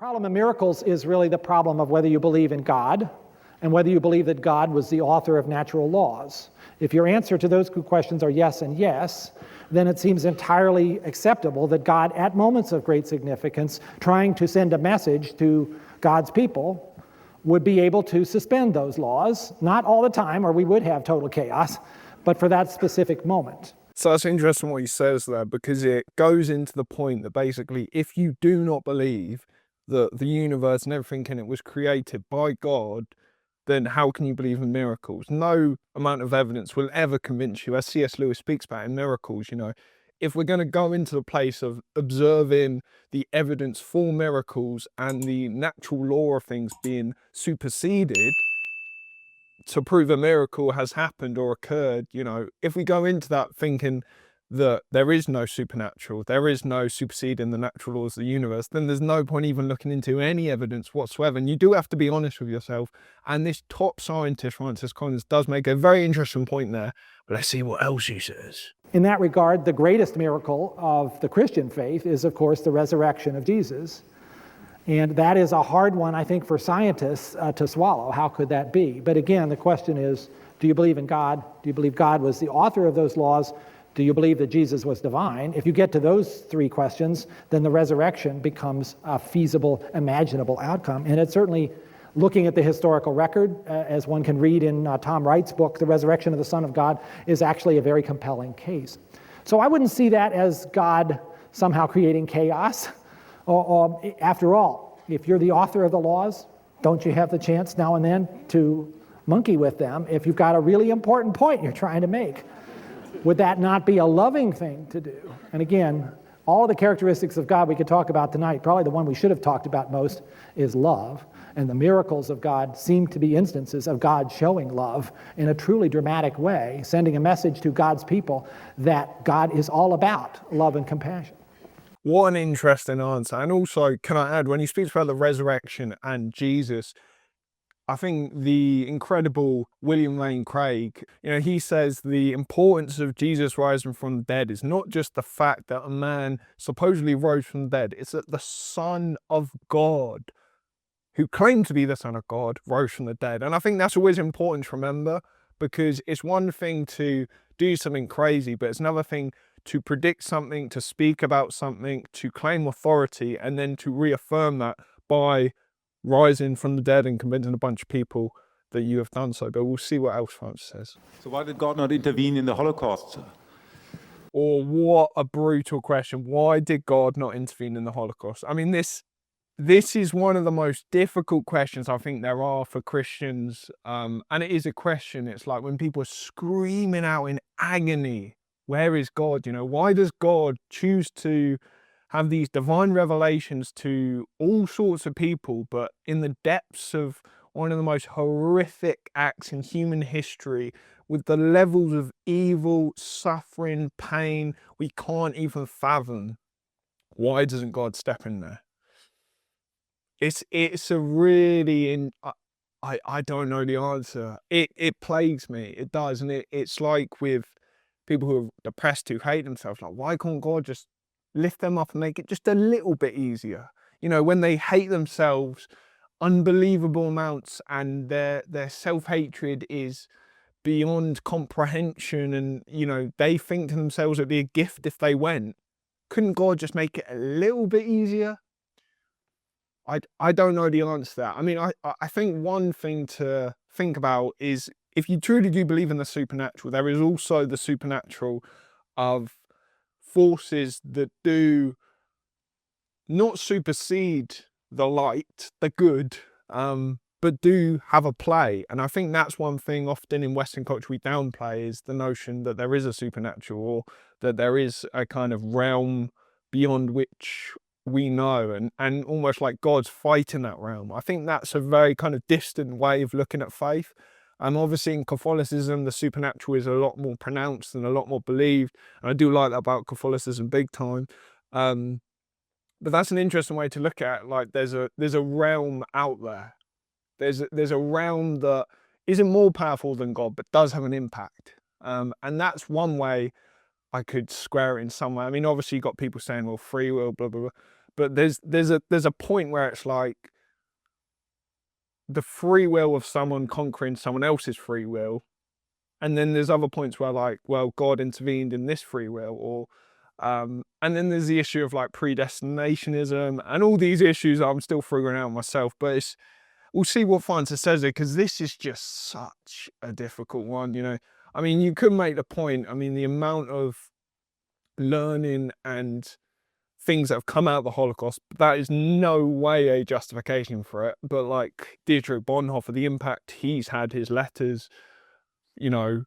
problem of miracles is really the problem of whether you believe in God and whether you believe that God was the author of natural laws. If your answer to those two questions are yes and yes, then it seems entirely acceptable that God, at moments of great significance, trying to send a message to God's people, would be able to suspend those laws, not all the time, or we would have total chaos, but for that specific moment. So that's interesting what he says there, because it goes into the point that basically if you do not believe that the universe and everything in it was created by God, then how can you believe in miracles? No amount of evidence will ever convince you, as C.S. Lewis speaks about in Miracles, if we're going to go into the place of observing the evidence for miracles and the natural law of things being superseded to prove a miracle has happened or occurred, if we go into that thinking that there is no supernatural, there is no superseding the natural laws of the universe, then there's no point even looking into any evidence whatsoever. And you do have to be honest with yourself. And this top scientist, Francis Collins, does make a very interesting point there. But let's see what else he says. In that regard, the greatest miracle of the Christian faith is, of course, the resurrection of Jesus. And that is a hard one, I think, for scientists to swallow. How could that be? But again, the question is, do you believe in God? Do you believe God was the author of those laws? Do you believe that Jesus was divine? If you get to those three questions, then the resurrection becomes a feasible, imaginable outcome. And it's certainly, looking at the historical record, as one can read in Tom Wright's book, The Resurrection of the Son of God, is actually a very compelling case. So I wouldn't see that as God somehow creating chaos. After all, if you're the author of the laws, don't you have the chance now and then to monkey with them if you've got a really important point you're trying to make? Would that not be a loving thing to do? And again, all of the characteristics of God we could talk about tonight, probably the one we should have talked about most is love. And the miracles of God seem to be instances of God showing love in a truly dramatic way, sending a message to God's people that God is all about love and compassion. What an interesting answer. And also, can I add, when he speaks about the resurrection and Jesus, I think the incredible William Lane Craig, he says the importance of Jesus rising from the dead is not just the fact that a man supposedly rose from the dead, it's that the Son of God, who claimed to be the Son of God, rose from the dead. And I think that's always important to remember, because it's one thing to do something crazy, but it's another thing to predict something, to speak about something, to claim authority, and then to reaffirm that by rising from the dead and convincing a bunch of people that you have done so. But we'll see what else Francis says. So why did God not intervene in the Holocaust? Or what a brutal question. Why did God not intervene in the Holocaust? I mean, this is one of the most difficult questions I think there are for Christians. And it is a question. It's like when people are screaming out in agony, where is God? Why does God choose to have these divine revelations to all sorts of people, but in the depths of one of the most horrific acts in human history, with the levels of evil, suffering, pain we can't even fathom, why doesn't God step in there? It's a really, I don't know the answer. It plagues me, it does. And it's like with people who are depressed, who hate themselves, like, why can't God just lift them up and make it just a little bit easier? When they hate themselves unbelievable amounts and their self-hatred is beyond comprehension, and they think to themselves it'd be a gift if they went, couldn't God just make it a little bit easier? I don't know the answer to that. I mean, I think one thing to think about is, if you truly do believe in the supernatural, there is also the supernatural of forces that do not supersede the light, the good, but do have a play. And I think that's one thing often in Western culture we downplay, is the notion that there is a supernatural, or that there is a kind of realm beyond which we know, and almost like God's fighting that realm. I think that's a very kind of distant way of looking at faith. Obviously in Catholicism, the supernatural is a lot more pronounced and a lot more believed. And I do like that about Catholicism big time. But that's an interesting way to look at it. Like there's a realm out there. There's a realm that isn't more powerful than God, but does have an impact. And that's one way I could square it in some way. I mean, obviously you've got people saying, well, free will, blah, blah, blah. but there's a point where it's like the free will of someone conquering someone else's free will, and then there's other points where like, well, God intervened in this free will, or and then there's the issue of like predestinationism and all these issues that I'm still figuring out myself. But we'll see what Francis says here, because this is just such a difficult one, you know. I mean, you could make the point, I mean, the amount of learning and things that have come out of the Holocaust, that is no way a justification for it. But like Dietrich Bonhoeffer, the impact he's had, his letters, you know,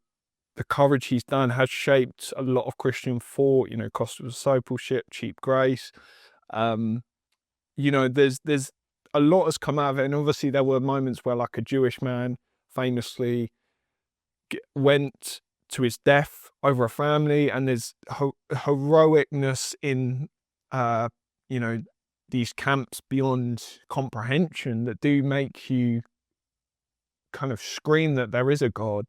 the courage he's done has shaped a lot of Christian thought, you know, cost of discipleship, cheap grace. You know, there's a lot has come out of it. And obviously there were moments where like a Jewish man famously went to his death over a family, and there's heroicness in, you know, these camps beyond comprehension that do make you kind of scream that there is a God.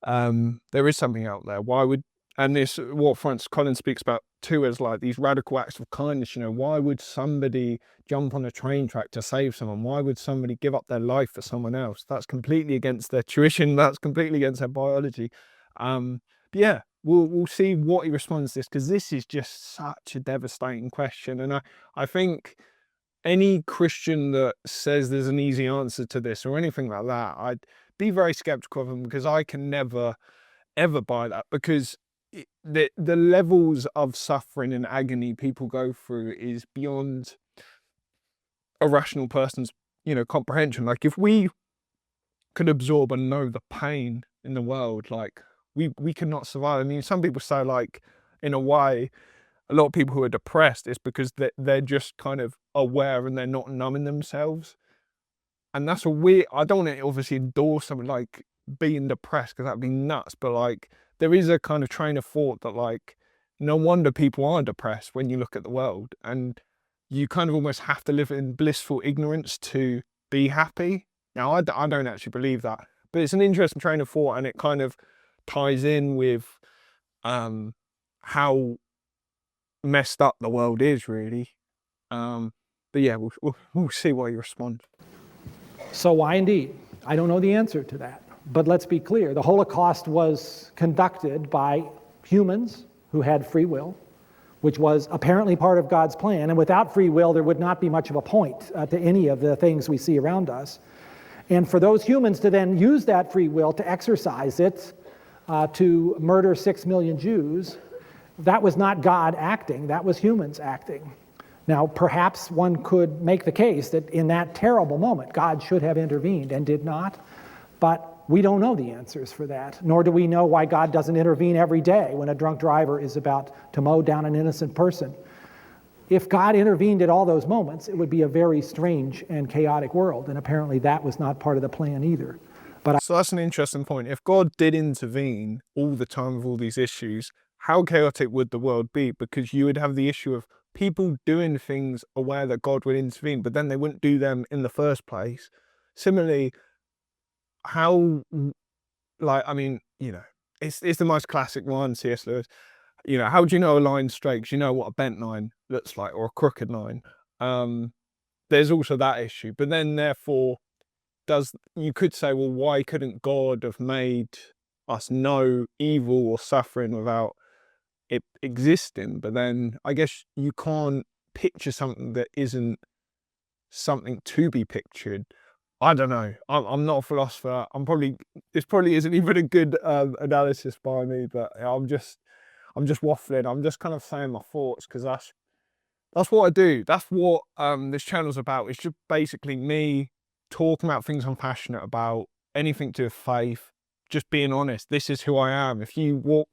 There is something out there. Why would, and this, what Francis Collins speaks about too, as like these radical acts of kindness, you know, why would somebody jump on a train track to save someone? Why would somebody give up their life for someone else? That's completely against their tuition. That's completely against their biology. But yeah, we'll see what he responds to this, because this is just such a devastating question. And I think any Christian that says there's an easy answer to this or anything like that, I'd be very skeptical of them, because I can never, ever buy that, because the levels of suffering and agony people go through is beyond a rational person's, you know, comprehension. Like if we could absorb and know the pain in the world, like we cannot survive. I mean, some people say, like, in a way, a lot of people who are depressed is because they're just kind of aware and they're not numbing themselves. And that's a weird, I don't want to obviously endorse something like being depressed, because that'd be nuts, but like there is a kind of train of thought that like, no wonder people are depressed when you look at the world, and you kind of almost have to live in blissful ignorance to be happy. Now, I don't actually believe that, but it's an interesting train of thought, and it kind of ties in with how messed up the world is, really. But yeah, we'll see why you respond. So why indeed? I don't know the answer to that. But let's be clear, the Holocaust was conducted by humans who had free will, which was apparently part of God's plan. And without free will, there would not be much of a point to any of the things we see around us. And for those humans to then use that free will to exercise it to murder 6 million Jews, that was not God acting, that was humans acting. Now, perhaps one could make the case that in that terrible moment, God should have intervened and did not, but we don't know the answers for that, nor do we know why God doesn't intervene every day when a drunk driver is about to mow down an innocent person. If God intervened at all those moments, it would be a very strange and chaotic world, and apparently that was not part of the plan either. So that's an interesting point. If God did intervene all the time with all these issues, how chaotic would the world be? Because you would have the issue of people doing things aware that God would intervene, but then they wouldn't do them in the first place. Similarly, how, like, I mean, you know, it's the most classic one, C.S. Lewis. You know, how do you know a line's straight? 'Cause you know what a bent line looks like, or a crooked line. There's also that issue. But then, therefore, you could say, well, why couldn't God have made us know evil or suffering without it existing? But then I guess you can't picture something that isn't something to be pictured. I don't know. I'm not a philosopher. This probably isn't even a good analysis by me, but I'm just waffling. I'm just kind of saying my thoughts, because that's what I do. That's what this channel's about. It's just basically me talking about things I'm passionate about, anything to do with faith, just being honest. This is who I am. If you walked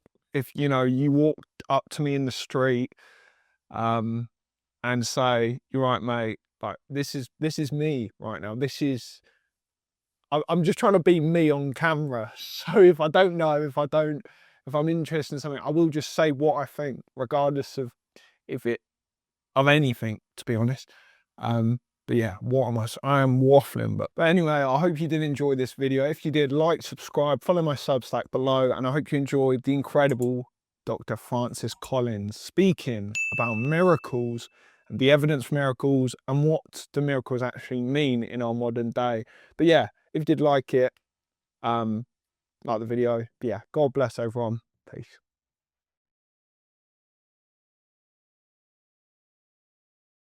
up to me in the street and say, "You're right, mate, like this is me right now. I'm just trying to be me on camera." So if I don't know, if I'm interested in something, I will just say what I think, regardless of of anything, to be honest. But yeah, I am waffling. But anyway, I hope you did enjoy this video. If you did, like, subscribe, follow my Substack below, and I hope you enjoyed the incredible Dr. Francis Collins speaking about miracles the evidence for miracles, and what do miracles actually mean in our modern day. But yeah, if you did like it, like the video, yeah, God bless everyone. Peace.